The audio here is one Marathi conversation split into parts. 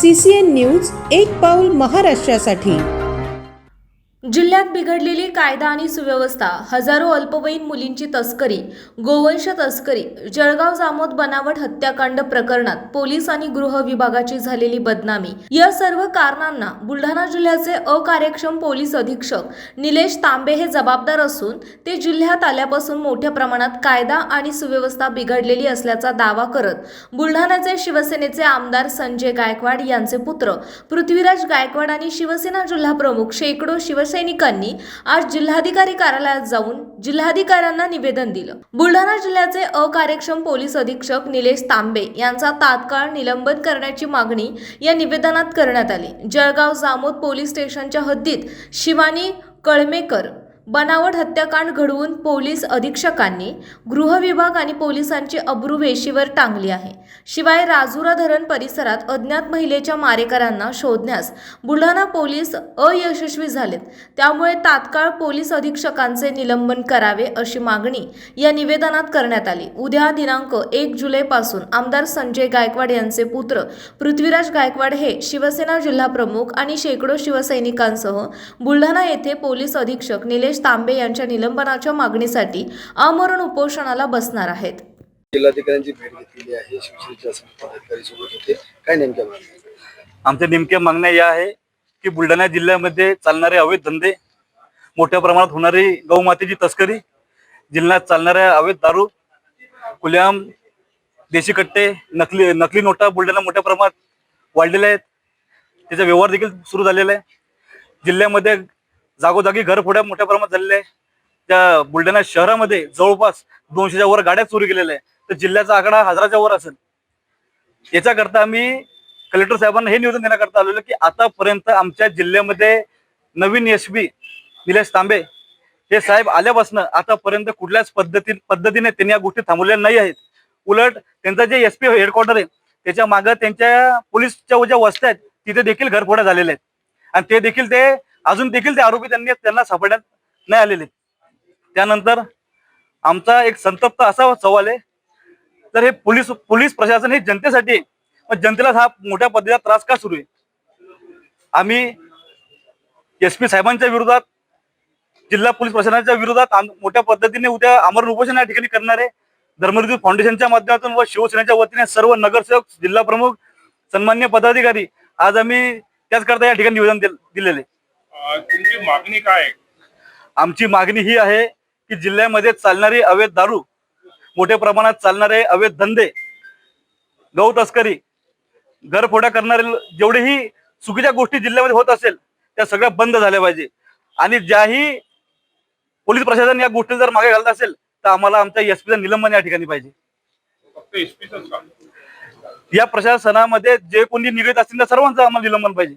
CCN न्यूज एक पाऊल महाराष्ट्रासाठी। जिल्ह्यात बिघडलेली कायदा आणि सुव्यवस्था, हजारो अल्पवयीन मुलींची तस्करी, गोवंश तस्करी, जळगाव जामोद बनावट हत्याकांड प्रकरणात पोलीस आणि गृह विभागाची झालेली बदनामी या सर्व कारणांना बुलढाणा जिल्ह्याचे अकार्यक्षम पोलीस अधीक्षक निलेश तांबे हे जबाबदार असून ते जिल्ह्यात आल्यापासून मोठ्या प्रमाणात कायदा आणि सुव्यवस्था बिघडलेली असल्याचा दावा करत बुलढाण्याचे शिवसेनेचे आमदार संजय गायकवाड यांचे पुत्र पृथ्वीराज गायकवाड आणि शिवसेना जिल्हा प्रमुख शेकडो सैनिकांनी आज जिल्हाधिकारी कार्यालयात जाऊन जिल्हाधिकाऱ्यांना निवेदन दिलं। बुलढाणा जिल्ह्याचे अकार्यक्षम पोलीस अधीक्षक निलेश तांबे यांचा तात्काळ निलंबन करण्याची मागणी या निवेदनात करण्यात आली। जळगाव जामोद पोलीस स्टेशनच्या हद्दीत शिवानी कळमेकर बनावट हत्याकांड घडवून पोलीस अधीक्षकांनी गृह विभाग आणि पोलिसांची अब्रू वेशीवर टांगली आहे। शिवाय राजुरा धरण परिसरात अज्ञात महिलेच्या मारेकऱ्यांना शोधण्यास बुलढाणा पोलीस अयशस्वी झालेत, त्यामुळे तात्काळ पोलीस अधीक्षकांचे निलंबन करावे अशी मागणी या निवेदनात करण्यात आली। उद्या दिनांक 1 जुलैपासून आमदार संजय गायकवाड यांचे पुत्र पृथ्वीराज गायकवाड हे शिवसेना जिल्हा प्रमुख आणि शेकडो शिवसैनिकांसह बुलढाणा येथे पोलीस अधीक्षक निलेश तांबे यांच्या निलंबनाच्या मागणीसाठी आमरण उपोषणाला बसणार आहेत। जिल्हाधिकाऱ्यांची भेट घेतलेली आहे, शिवसेनेच्या पदाधिकारी सोबत होते, काय नेमक्या मागण्या? आमच्या नेमक्या मागण्या या आहे की बुलढाणा जिल्ह्यामध्ये चालणारे अवैध धंदे, मोठ्या प्रमाणात होणारी गौमातेची तस्करी, जिल्ह्यात चालणाऱ्या अवैध दारू, खुलेआम देशी कट्टे, नकली नोटा बुलढाणा मोठ्या प्रमाणात वाढलेल्या आहेत, त्याचा व्यवहार देखील सुरू झालेला आहे। जिल्ह्यामध्ये जागोजागी घरफोड्या मोठ्या प्रमाणात झालेल्या आहे। त्या बुलढाणा शहरामध्ये जवळपास 200च्या वर गाड्या चोरी केलेल्या आहे, तर जिल्ह्याचा आकडा हजाराच्या वर असेल। याच्याकरता आम्ही कलेक्टर साहेबांना हे निवेदन देण्याकरता आलेलो की आतापर्यंत आमच्या जिल्ह्यामध्ये नवीन एसपी निलेश तांबे हे साहेब आल्यापासून आतापर्यंत कुठल्याच पद्धतीने त्यांनी या गोष्टी थांबवलेल्या नाही आहेत। उलट त्यांचा जे एसपी हेडक्वार्टर आहे त्याच्या मागे त्यांच्या पोलीसच्या ज्या वस्त्या आहेत तिथे देखील घरफोड्या झालेल्या आहेत आणि ते देखील अजून देखील ते आरोपी त्यांना सापडण्यात नाही आलेले। त्यानंतर आमचा एक संतप्त असा सवाल आहे, तर हे पोलीस प्रशासन हे जनतेसाठी आहे, पण जनतेला हा मोठ्या पद्धतीचा त्रास का सुरू आहे? आम्ही एसपी साहेबांच्या विरोधात, जिल्हा पोलीस प्रशासनाच्या विरोधात मोठ्या पद्धतीने उद्या आमरण उपोषण या ठिकाणी करणार आहे। धर्मवीर फाउंडेशनच्या माध्यमातून व शिवसेनेच्या वतीने सर्व नगरसेवक, जिल्हा प्रमुख, सन्मान्य पदाधिकारी आज आम्ही त्याच करता या ठिकाणी निवेदन दिलेले। तुमची मागणी काय आहे? आमची मागणी ही आहे की जिल्ह्यामध्ये चालणारी अवैध दारू, मोठ्या प्रमाणात चालणारे अवैध धंदे, गौ तस्करी, घरफोड्या करणारे जेवढेही चुकीच्या गोष्टी जिल्ह्यामध्ये होत असेल त्या सगळ्या बंद झाल्या पाहिजे आणि ज्याही पोलीस प्रशासन या गोष्टी जर मागे घालत असेल तर आम्हाला आमच्या एसपीचं निलंबन या ठिकाणी पाहिजे। फक्त एसपीचंच का? या प्रशासनामध्ये जे कोणी निगडीत असतील त्या सर्वांचं आम्हाला निलंबन पाहिजे।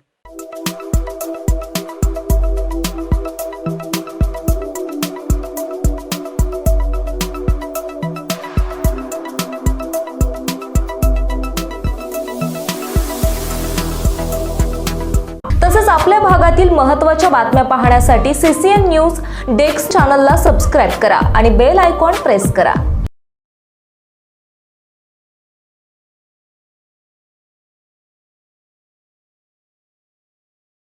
तसेच आपल्या भागातील महत्त्वाच्या बातम्या पाहण्यासाठी CCN न्यूज डेस्क चॅनलला सबस्क्राइब करा आणि बेल आयकॉन प्रेस करा।